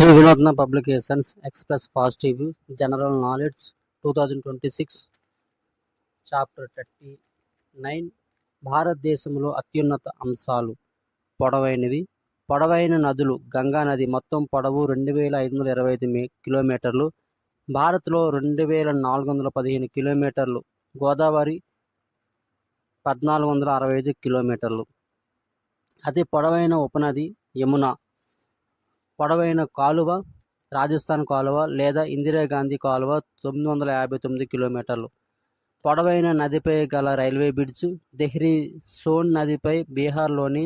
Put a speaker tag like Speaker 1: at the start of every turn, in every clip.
Speaker 1: Sri Vinodna Publications Express Positive General Knowledge 2026 Chapter 39 భారతదేశంలో అత్యున్నత అంశాలు పొడవైన నదులు గంగా నది మొత్తం పొడవు 2525 కిలోమీటర్లు, భారత్లో 2415 కిలోమీటర్లు, గోదావరి 1465 కిలోమీటర్లు. అతి పొడవైన ఉపనది యమున. పొడవైన కాలువ రాజస్థాన్ కాలువ లేదా ఇందిరాగాంధీ కాలువ 959 కిలోమీటర్లు. పొడవైన నదిపై గల రైల్వే బ్రిడ్జ్ దెహ్రీ సోన్ నదిపై బీహార్లోని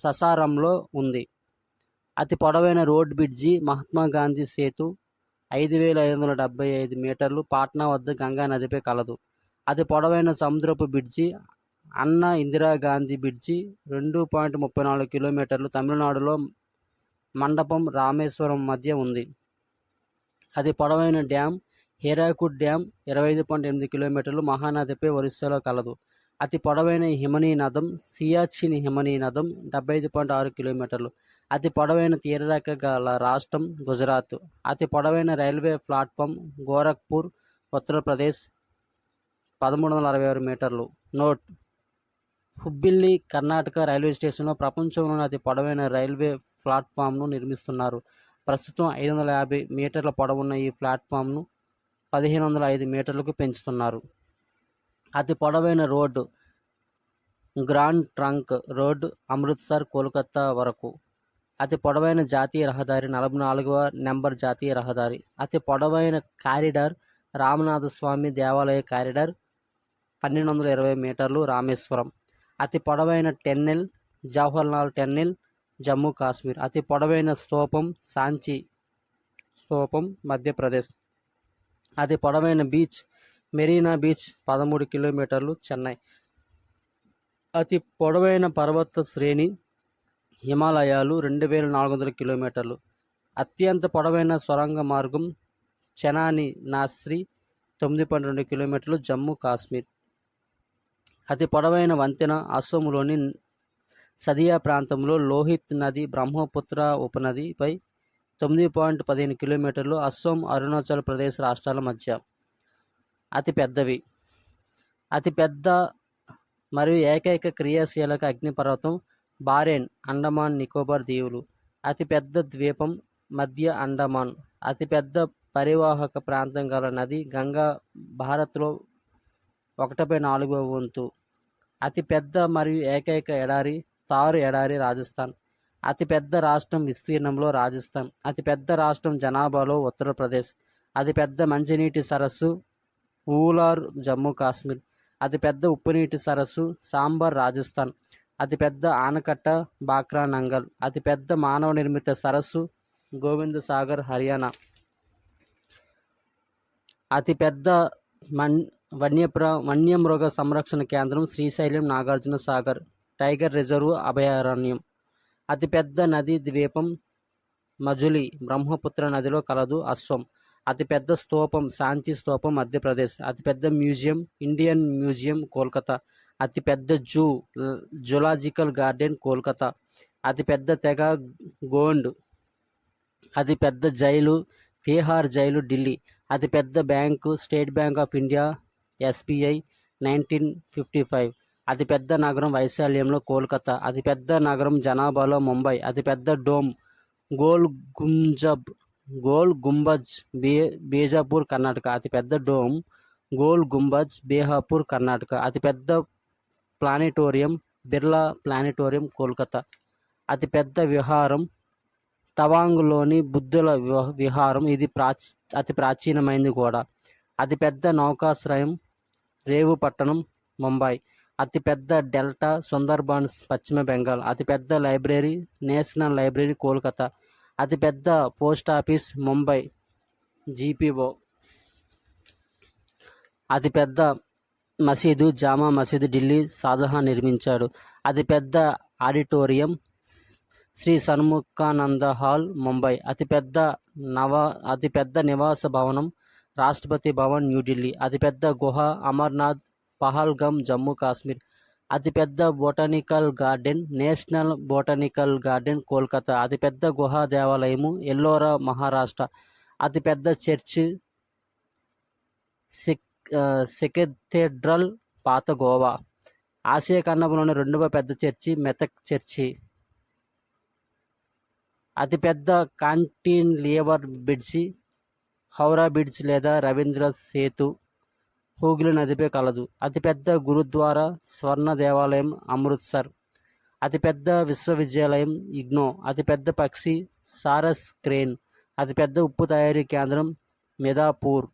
Speaker 1: ససారంలో ఉంది. అతి పొడవైన రోడ్ బ్రిడ్జి మహాత్మా గాంధీ సేతు 5575 మీటర్లు పాట్నా వద్ద గంగా నదిపై కలదు. అతి పొడవైన సముద్రపు బ్రిడ్జి అన్నా ఇందిరాగాంధీ బ్రిడ్జి 2.34 కిలోమీటర్లు తమిళనాడులో మండపం రామేశ్వరం మధ్య ఉంది. అతి పొడవైన డ్యాం హీరాకుడ్ డ్యాం 25.8 కిలోమీటర్లు మహానదిపై ఒరిస్సాలో కలదు. అతి పొడవైన హిమనీ నదం సియాచిన్ హిమనీ నదం 75.6 కిలోమీటర్లు. అతి పొడవైన తీరరేఖ గల రాష్ట్రం గుజరాత్. అతి పొడవైన రైల్వే ప్లాట్ఫామ్ గోరఖ్పూర్ ఉత్తరప్రదేశ్ 1366 మీటర్లు. నోట్: హుబ్బిల్లి కర్ణాటక రైల్వే స్టేషన్లో ప్రపంచంలోని అతి పొడవైన రైల్వే ప్లాట్ఫామ్ను నిర్మిస్తున్నారు. ప్రస్తుతం 550 మీటర్ల పొడవున్న ఈ ప్లాట్ఫామ్ను 1505 మీటర్లకు పెంచుతున్నారు. అతి పొడవైన road grand trunk road Amritsar Kolkata వరకు. అతి పొడవైన జాతీయ రహదారి 44వ నెంబర్ జాతీయ రహదారి. అతి పొడవైన కారిడార్ రామనాథస్వామి దేవాలయ కారిడార్ 1220 మీటర్లు రామేశ్వరం. అతి పొడవైన టెన్నెల్ జవహర్లాల్ టెన్నెల్ జమ్మూ కాశ్మీర్. అతి పొడవైన స్తూపం సాంచి స్తూపం మధ్యప్రదేశ్. అతి పొడవైన బీచ్ మెరీనా బీచ్ 13 కిలోమీటర్లు చెన్నై. అతి పొడవైన పర్వత శ్రేణి హిమాలయాలు 2400 కిలోమీటర్లు. అత్యంత పొడవైన సొరంగ మార్గం చెనాని నాస్రి 9.2 కిలోమీటర్లు జమ్మూ కాశ్మీర్. అతి పొడవైన వంతెన అస్సోంలోని సదియా ప్రాంతంలో లోహిత్ నది బ్రహ్మపుత్ర ఉపనదిపై 9.15 కిలోమీటర్లు అస్సోం అరుణాచల్ ప్రదేశ్ రాష్ట్రాల మధ్య. అతిపెద్ద మరియు ఏకైక క్రియాశీలక అగ్నిపర్వతం బారెన్ అండమాన్ నికోబార్ దీవులు. అతిపెద్ద ద్వీపం మధ్య అండమాన్. అతిపెద్ద పరివాహక ప్రాంతం గల నది గంగా భారత్లో 1/4వ వంతు. అతిపెద్ద మరియు ఏకైక ఎడారి థార్ ఎడారి రాజస్థాన్. అతిపెద్ద రాష్ట్రం విస్తీర్ణంలో రాజస్థాన్. అతిపెద్ద రాష్ట్రం జనాభాలో ఉత్తరప్రదేశ్. అతిపెద్ద మంచినీటి సరస్సు ఊలార్ జమ్మూ కాశ్మీర్. అతిపెద్ద ఉప్పునీటి సరస్సు సాంబర్ రాజస్థాన్. అతిపెద్ద ఆనకట్ట బాక్రా నంగల్. అతిపెద్ద మానవ నిర్మిత సరస్సు గోవింద్ సాగర్ హర్యానా. అతిపెద్ద వన్యమృగ సంరక్షణ కేంద్రం శ్రీశైలం నాగార్జున సాగర్ టైగర్ రిజర్వ్ అభయారణ్యం. అతిపెద్ద నదీ ద్వీపం మజులి బ్రహ్మపుత్ర నదిలో కలదు అస్సోం. అతిపెద్ద స్తూపం సాంచి స్తూపం మధ్యప్రదేశ్. అతిపెద్ద మ్యూజియం ఇండియన్ మ్యూజియం కోల్కతా. అతిపెద్ద జూలాజికల్ గార్డెన్ కోల్కతా. అతిపెద్ద తెగ గోండ్. అతిపెద్ద జైలు తిహార్ జైలు ఢిల్లీ. అతిపెద్ద bank state bank of India SBI 1955. అతిపెద్ద నగరం వైశాల్యంలో కోల్కతా. అతిపెద్ద నగరం జనాభాలో ముంబై. అతిపెద్ద డోమ్ గోల్ గుంబజ్ బీజాపూర్ కర్ణాటక. అతిపెద్ద డోమ్ గోల్ గుంబజ్ బీహాపూర్ కర్ణాటక. అతిపెద్ద ప్లానిటోరియం బిర్లా ప్లానిటోరియం కోల్కతా. అతిపెద్ద విహారం తవాంగ్లోని బుద్ధుల విహారం. ఇది అతి ప్రాచీనమైనది కూడా. అతిపెద్ద నౌకాశ్రయం రేవు పట్టణం ముంబై. అతిపెద్ద డెల్టా సుందర్బన్స్ పశ్చిమ బెంగాల్. అతిపెద్ద లైబ్రరీ నేషనల్ లైబ్రరీ కోల్కతా. అతిపెద్ద పోస్ట్ ఆఫీస్ ముంబై GPO. అతిపెద్ద మసీదు జామా మసీదు ఢిల్లీ షాజహాన్ నిర్మించాడు. అతిపెద్ద ఆడిటోరియం శ్రీ సన్ముఖానంద హాల్ ముంబై. అతిపెద్ద నివాస భవనం రాష్ట్రపతి భవన్ న్యూఢిల్లీ. అతిపెద్ద గుహ అమర్నాథ్ పహల్గామ్ జమ్మూ కాశ్మీర్. అతిపెద్ద botanical garden national botanical garden Kolkata. అతిపెద్ద గుహా దేవాలయము ఎల్లోరా మహారాష్ట్ర. అతిపెద్ద చర్చి సెకెథెడ్రల్ పాత గోవా. ఆసియా ఖండంలోని రెండవ పెద్ద చర్చి మెథక్ చర్చి. అతిపెద్ద కాంటిలివర్ బ్రిడ్జి హౌరా బ్రిడ్జ్ లేదా రవీంద్ర సేతు హూగ్లీ నదిపై కలదు. అతిపెద్ద గురుద్వారా స్వర్ణ దేవాలయం అమృత్సర్. అతిపెద్ద విశ్వవిద్యాలయం ఇగ్నో. అతిపెద్ద పక్షి సారస్ క్రేన్. అతిపెద్ద ఉప్పు తయారీ కేంద్రం మిదాపూర్.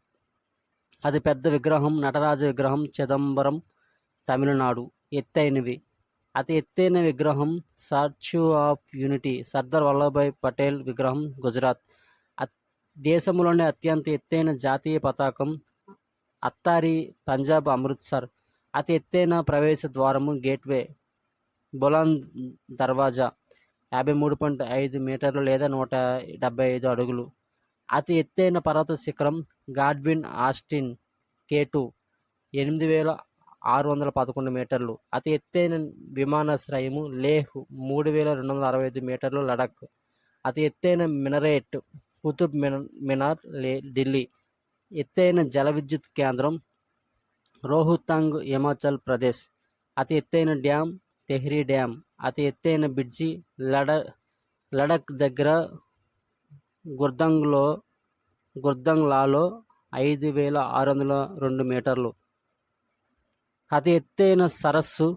Speaker 1: అతిపెద్ద విగ్రహం నటరాజ విగ్రహం చిదంబరం తమిళనాడు. ఎత్తైనవి. అతి ఎత్తైన విగ్రహం statue of unity Sardar Vallabhbhai Patel విగ్రహం గుజరాత్. దేశంలోని అత్యంత ఎత్తైన జాతీయ పతాకం అత్తారి పంజాబ్ అమృత్సర్. అతి ఎత్తైన ప్రవేశ ద్వారము గేట్వే బులంద్ దర్వాజా 53.5 మీటర్లు లేదా 175 అడుగులు. అతి ఎత్తైన పర్వత శిఖరం గాడ్విన్ ఆస్టిన్ K2 8,611 మీటర్లు. అతి ఎత్తైన విమానాశ్రయము లేహ్ 3,265 మీటర్లు లడఖ్. అతి ఎత్తైన మినరేట్ కుతుబ్ మినార్ ఢిల్లీ. ఎత్తైన జల విద్యుత్ కేంద్రం రోహుతంగ్ హిమాచల్ ప్రదేశ్. అతి ఎత్తైన డ్యాం తెహ్రీ డ్యాం. అతి ఎత్తైన బ్రిడ్జి లడఖ్ దగ్గర గుర్దంగ్లాలో 5,602 మీటర్లు. అతి ఎత్తైన సరస్సు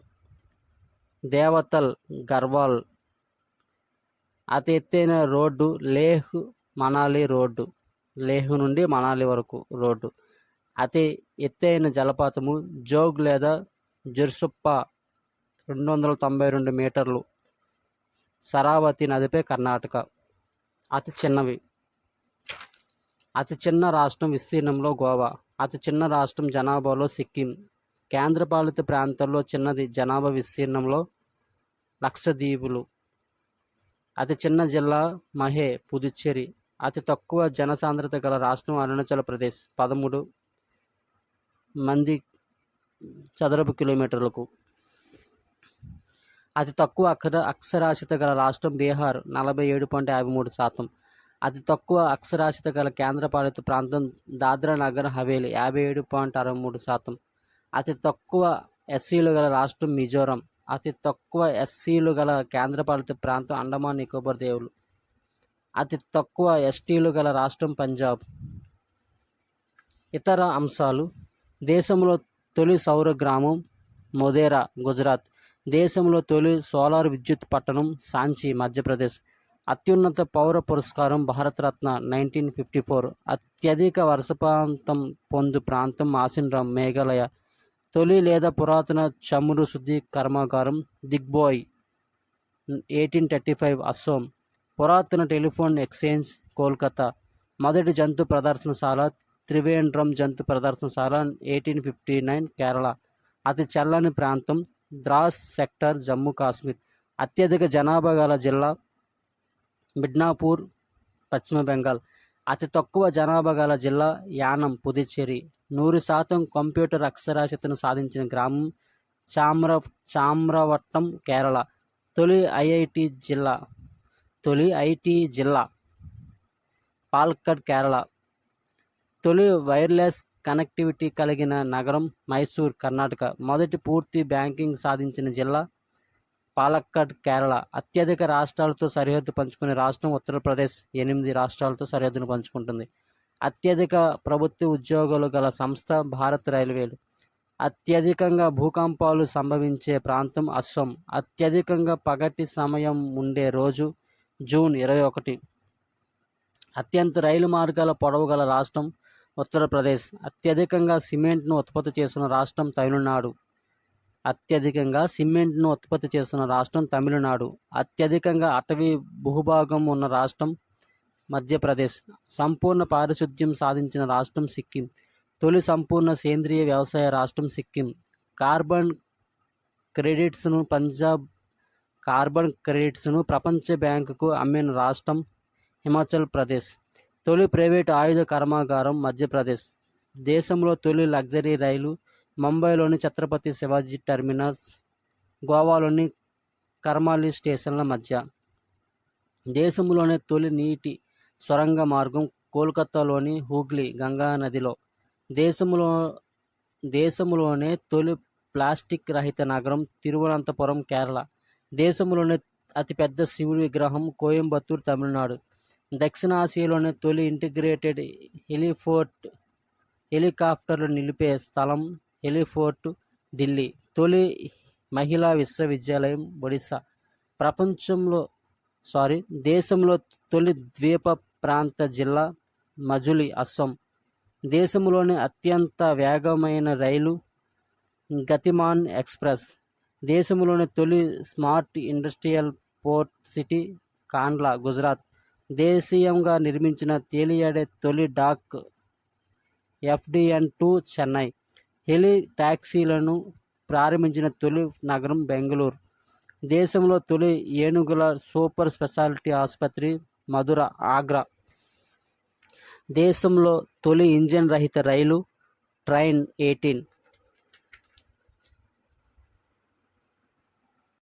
Speaker 1: దేవతల్ గర్వాల్. అతి ఎత్తైన రోడ్డు లేహ్ మనాలి రోడ్డు. లేహ్ నుండి మనాలి వరకు రోడ్డు. అతి ఎత్తైన జలపాతము జోగ్ లేదా జుర్సుప్ప 292 మీటర్లు సరావతి నదిపై కర్ణాటక. అతి చిన్నవి. అతి చిన్న రాష్ట్రం విస్తీర్ణంలో గోవా. అతి చిన్న రాష్ట్రం జనాభాలో సిక్కిం. కేంద్రపాలిత ప్రాంతాల్లో చిన్నది జనాభా విస్తీర్ణంలో లక్షద్వీపులు. అతి చిన్న జిల్లా మహే పుదుచ్చేరి. అతి తక్కువ జనసాంద్రత గల రాష్ట్రం అరుణాచల్ ప్రదేశ్ 13 మంది చదరపు కిలోమీటర్లకు. అతి తక్కువ అక్షరాస్యత గల రాష్ట్రం బీహార్ 47.53%. అతి తక్కువ అక్షరాస్యత గల కేంద్రపాలిత ప్రాంతం దాద్రా నగర్ హవేలీ 57.63%. అతి తక్కువ ఎస్సీలు గల రాష్ట్రం మిజోరం. అతి తక్కువ ఎస్సీలు గల కేంద్రపాలిత ప్రాంతం అండమాన్ నికోబార్ దీవులు. అతి తక్కువ ఎస్టీలు గల రాష్ట్రం పంజాబ్. ఇతర అంశాలు. దేశంలో తొలి సౌర గ్రామం మొధేరా గుజరాత్. దేశంలో తొలి సోలార్ విద్యుత్ పట్టణం సాంచి మధ్యప్రదేశ్. అత్యున్నత పౌర పురస్కారం భారతరత్న 1954. అత్యధిక వర్షపాతం పొందు ప్రాంతం ఆసిన్రామ్ మేఘాలయ. తొలి లేదా పురాతన చమురు శుద్ధి కర్మాగారం దిగ్బోయ్ 1835 అస్సోం. పురాతన టెలిఫోన్ ఎక్స్చేంజ్ కోల్కతా. మొదటి జంతు ప్రదర్శనశాల త్రివేంద్రం జంతు ప్రదర్శనశాల 1859 కేరళ. అతి చల్లని ప్రాంతం ద్రాస్ సెక్టర్ జమ్మూ కాశ్మీర్. అత్యధిక జనాభా గల జిల్లా మిడ్నాపూర్ పశ్చిమ బెంగాల్. అతి తక్కువ జనాభా గల జిల్లా యానం పుదుచ్చేరి. 100% కంప్యూటర్ అక్షరాస్యతను సాధించిన గ్రామం చామ్రవట్టం కేరళ. తొలి ఐటీ జిల్లా పాలక్కడ్ కేరళ. తొలి వైర్లెస్ కనెక్టివిటీ కలిగిన నగరం మైసూర్ కర్ణాటక. మొదటి పూర్తి బ్యాంకింగ్ సాధించిన జిల్లా పాలక్కడ్ కేరళ. అత్యధిక రాష్ట్రాలతో సరిహద్దు పంచుకునే రాష్ట్రం ఉత్తరప్రదేశ్ 8 రాష్ట్రాలతో సరిహద్దును పంచుకుంటుంది. అత్యధిక ప్రభుత్వ ఉద్యోగులు గల సంస్థ భారత్ రైల్వేలు. అత్యధికంగా భూకంపాలు సంభవించే ప్రాంతం అస్సాం. అత్యధికంగా పగటి సమయం ఉండే రోజు జూన్ 21. అత్యంత రైలు మార్గాల పొడవు గల రాష్ట్రం ఉత్తరప్రదేశ్. అత్యధికంగా సిమెంట్ను ఉత్పత్తి చేస్తున్న రాష్ట్రం తమిళనాడు. అత్యధికంగా అటవీ భూభాగం ఉన్న రాష్ట్రం మధ్యప్రదేశ్. సంపూర్ణ పారిశుద్ధ్యం సాధించిన రాష్ట్రం సిక్కిం. తొలి సంపూర్ణ సేంద్రియ వ్యవసాయ రాష్ట్రం సిక్కిం. కార్బన్ క్రెడిట్స్ను ప్రపంచ బ్యాంకుకు అమ్మిన రాష్ట్రం హిమాచల్ ప్రదేశ్. తొలి ప్రైవేటు ఆయుధ కర్మాగారం మధ్యప్రదేశ్. దేశంలో తొలి లగ్జరీ రైలు ముంబైలోని ఛత్రపతి శివాజీ టెర్మినస్ గోవాలోని కర్మాలి స్టేషన్ల మధ్య. దేశంలోనే తొలి నీటి సొరంగ మార్గం కోల్కతాలోని హూగ్లీ గంగా నదిలో. దేశంలోనే తొలి ప్లాస్టిక్ రహిత నగరం తిరువనంతపురం, కేరళ. దేశంలోనే అతిపెద్ద శివుడి విగ్రహం కోయంబత్తూరు, తమిళనాడు. దక్షిణాసియాలోని తొలి ఇంటిగ్రేటెడ్ హెలికాప్టర్లు నిలిపే స్థలం హెలిపోర్ట్, ఢిల్లీ. తొలి మహిళా విశ్వవిద్యాలయం, ఒడిశా. దేశంలో తొలి ద్వీప ప్రాంత జిల్లా మజులి, అస్సాం. దేశంలోని అత్యంత వేగమైన రైలు గతిమాన్ ఎక్స్ప్రెస్. దేశంలోని తొలి smart industrial port city Kandla, Gujarat. దేశీయంగా నిర్మించిన తేలియాడే తొలి డాక్ FDN-2, చెన్నై. హెలి టాక్సీలను ప్రారంభించిన తొలి నగరం బెంగళూరు. దేశంలో తొలి ఏనుగుల సూపర్ స్పెషాలిటీ ఆసుపత్రి మధుర, ఆగ్రా. దేశంలో తొలి ఇంజన్ రహిత రైలు ట్రైన్ 18